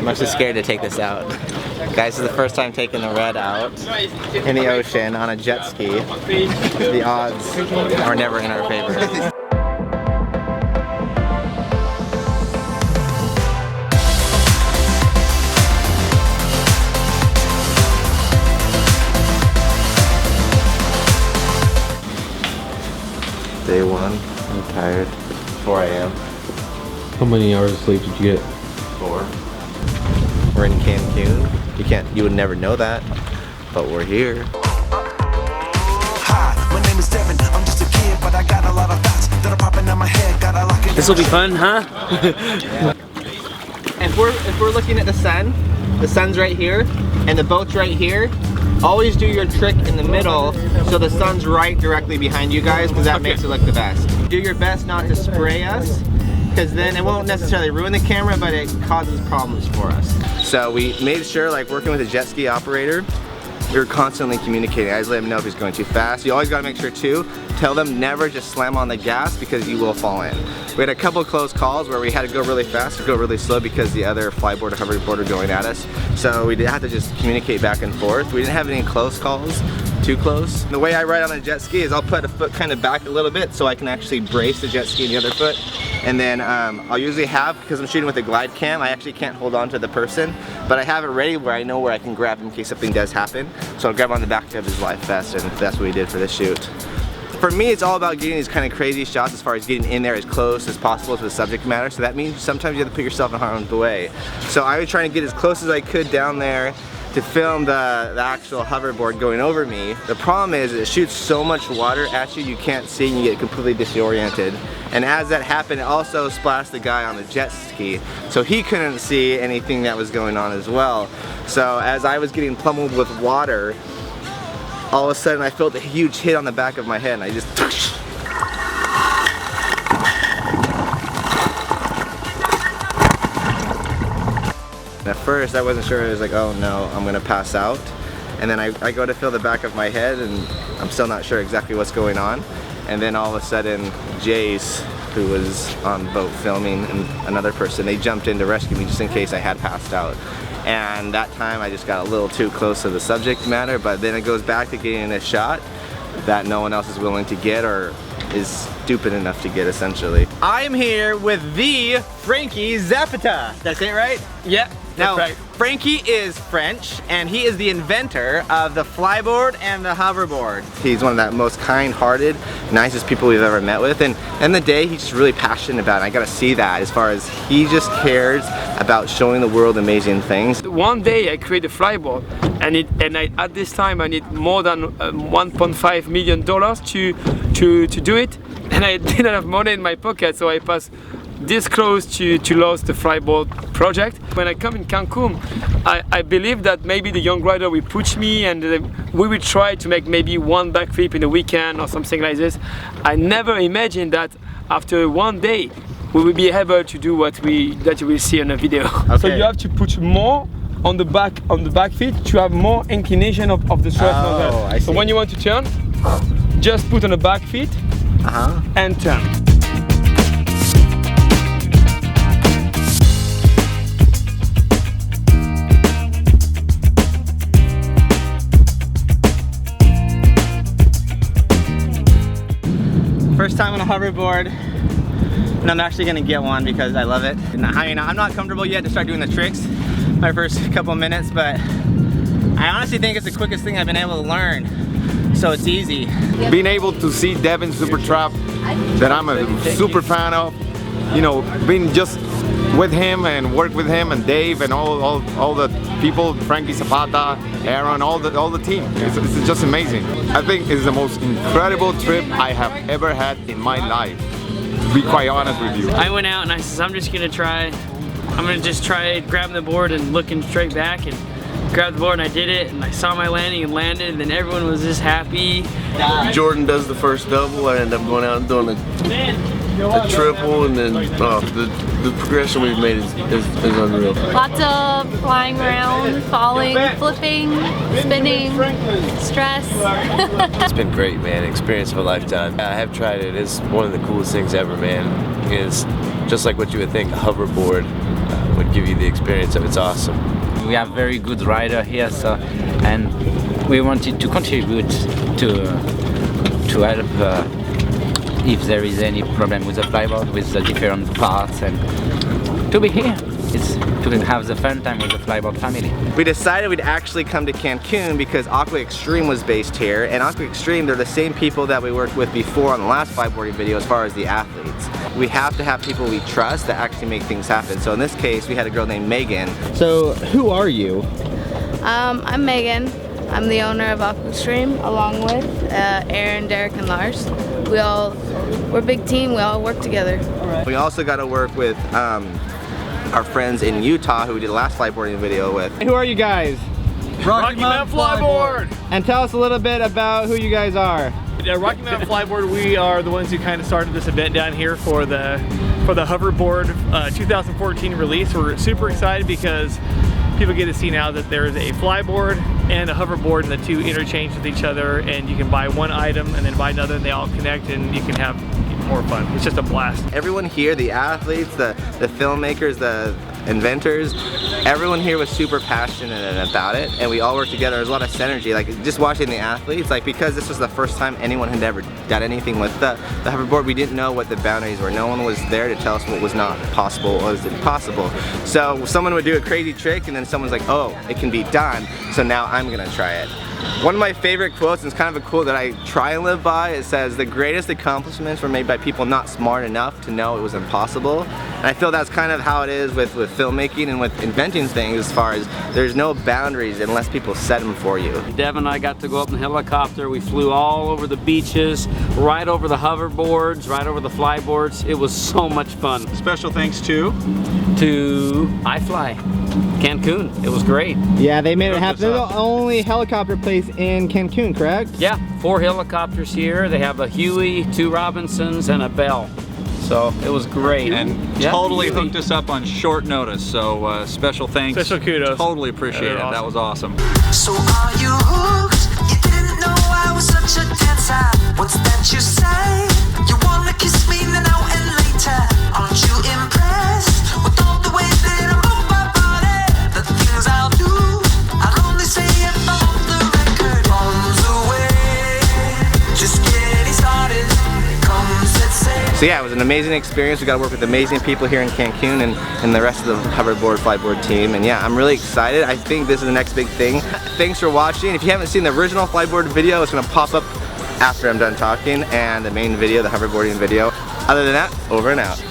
I'm actually scared to take this out. Guys, this is the first time taking the red out in the ocean on a jet ski. The odds are never in our favor. Day one, I'm tired. 4 a.m. How many hours of sleep did you get? 4. We're in Cancun. You would never know that, but we're here. Hi, my name is Devin. I'm just a kid, but I got a lot of thoughts that are popping in my head. Gotta lock it. This will be fun, huh? If we're looking at the sun's right here, and the boat's right here. Always do your trick in the middle so the sun's right directly behind you guys, because that makes it look the best. Do your best not to spray us, because then it won't necessarily ruin the camera, but it causes problems for us. So we made sure, like working with a jet ski operator, we were constantly communicating. I just let him know if he's going too fast. You always gotta make sure too, tell them never just slam on the gas because you will fall in. We had a couple of close calls where we had to go really fast or go really slow because the other flyboard or hoverboard are going at us. So we did have to just communicate back and forth. We didn't have any close calls, too close. The way I ride on a jet ski is I'll put a foot kind of back a little bit so I can actually brace the jet ski in the other foot. And then I'll usually have, because I'm shooting with a Glidecam, I actually can't hold on to the person, but I have it ready where I know where I can grab in case something does happen. So I'll grab on the back of his life vest, and that's what we did for this shoot. For me, it's all about getting these kind of crazy shots as far as getting in there as close as possible to the subject matter. So that means sometimes you have to put yourself in harm's way. So I was trying to get as close as I could down there to film the actual hoverboard going over me. The problem is it shoots so much water at you, you can't see and you get completely disoriented. And as that happened, it also splashed the guy on the jet ski. So he couldn't see anything that was going on as well. So as I was getting pummeled with water, all of a sudden I felt a huge hit on the back of my head and I just At first I wasn't sure. I was like, oh no, I'm gonna pass out. And then I go to feel the back of my head and I'm still not sure exactly what's going on. And then all of a sudden Jace, who was on the boat filming, and another person, they jumped in to rescue me just in case I had passed out. And that time I just got a little too close to the subject matter, but then it goes back to getting a shot that no one else is willing to get or is stupid enough to get, essentially. I'm here with the Franky Zapata. That's it, right? Yeah. Now, right. Franky is French, and he is the inventor of the Flyboard and the Hoverboard. He's one of the most kind-hearted, nicest people we've ever met with, and in the day, he's just really passionate about it. I gotta see that, as far as he just cares about showing the world amazing things. One day I created a Flyboard, and at this time I need more than $1.5 million to do it, and I didn't have money in my pocket, so I passed this close to lose the Flyboard project. When I come in Cancun, I believe that maybe the young rider will push me and we will try to make maybe one backflip in a weekend or something like this. I never imagined that after one day we will be able to do that you will see in a video. Okay. So you have to put more on the back feet to have more inclination of the stress. Oh, I see. So when you want to turn, just put on the back feet and turn. First time on a hoverboard, and I'm actually gonna get one because I love it. And I mean, I'm not comfortable yet to start doing the tricks my first couple minutes, but I honestly think it's the quickest thing I've been able to learn, so it's easy. Being able to see Devin Super Trap, that I'm a super fan of, you know, being just with him and work with him and Dave and all the people, Franky Zapata, Aaron, all the team. It's just amazing. I think it's the most incredible trip I have ever had in my life. To be quite honest with you. I went out and I said, I'm gonna just try grabbing the board and looking straight back and grabbed the board and I did it and I saw my landing and landed and then everyone was just happy. Jordan does the first double, I end up going out and doing a triple, and then the progression we've made is unreal. Lots of flying around, falling, flipping, spinning, stress. It's been great, man. Experience of a lifetime. I have tried it. It's one of the coolest things ever, man. It's just like what you would think, a hoverboard would give you the experience of it's awesome. We have very good rider here, so and we wanted to contribute to help if there is any problem with the flyboard, with the different parts, and to be here. It's to have the fun time with the Flyboard family. We decided we'd actually come to Cancun because Aqua Extreme was based here, and Aqua Extreme, they're the same people that we worked with before on the last flyboarding video as far as the athletes. We have to have people we trust that actually make things happen. So in this case, we had a girl named Megan. So who are you? I'm Megan. I'm the owner of Aqua Extreme, along with Aaron, Derek, and Lars. We're a big team, we all work together. We also got to work with our friends in Utah who we did the last flyboarding video with. Who are you guys? Rocky Mountain Flyboard! And tell us a little bit about who you guys are. Yeah, Rocky Mountain Flyboard, we are the ones who kind of started this event down here for the Hoverboard 2014 release. We're super excited because people get to see now that there's a flyboard and a hoverboard, and the two interchange with each other, and you can buy one item and then buy another, and they all connect, and you can have more fun. It's just a blast. Everyone here, the athletes, the filmmakers, the inventors, everyone here was super passionate about it, and we all worked together. There's a lot of synergy, like just watching the athletes, like because this was the first time anyone had ever done anything with the hoverboard, we didn't know what the boundaries were. No one was there to tell us what was not possible, what was impossible. So someone would do a crazy trick and then someone's like, oh, it can be done, so now I'm gonna try it. One of my favorite quotes, and it's kind of a quote that I try and live by, it says, the greatest accomplishments were made by people not smart enough to know it was impossible. And I feel that's kind of how it is with filmmaking and with inventing things, as far as there's no boundaries unless people set them for you. Devin and I got to go up in the helicopter. We flew all over the beaches, right over the hoverboards, right over the flyboards. It was so much fun. Special thanks to iFly, Cancun. It was great. Yeah, they made it happen. They're the only helicopter place in Cancun, correct? Yeah, 4 helicopters here. They have a Huey, 2 Robinsons, and a Bell. So it was great. And totally hooked us up on short notice. So special thanks. Special kudos. Totally appreciate it. Awesome. That was awesome. So are you hooked? You didn't know I was such a dancer. What's that you say? You wanna kiss me now and later? Aren't you impressed with all the ways that I move my body? The things I'll do, I'll only say if I'm on the record. Bombs away, just getting started. Come set sail. So yeah, it was an amazing experience. We got to work with amazing people here in Cancun and the rest of the hoverboard, flyboard team. And yeah, I'm really excited. I think this is the next big thing. Thanks for watching. If you haven't seen the original flyboard video, it's going to pop up after I'm done talking, and the main video, the hoverboarding video. Other than that, over and out.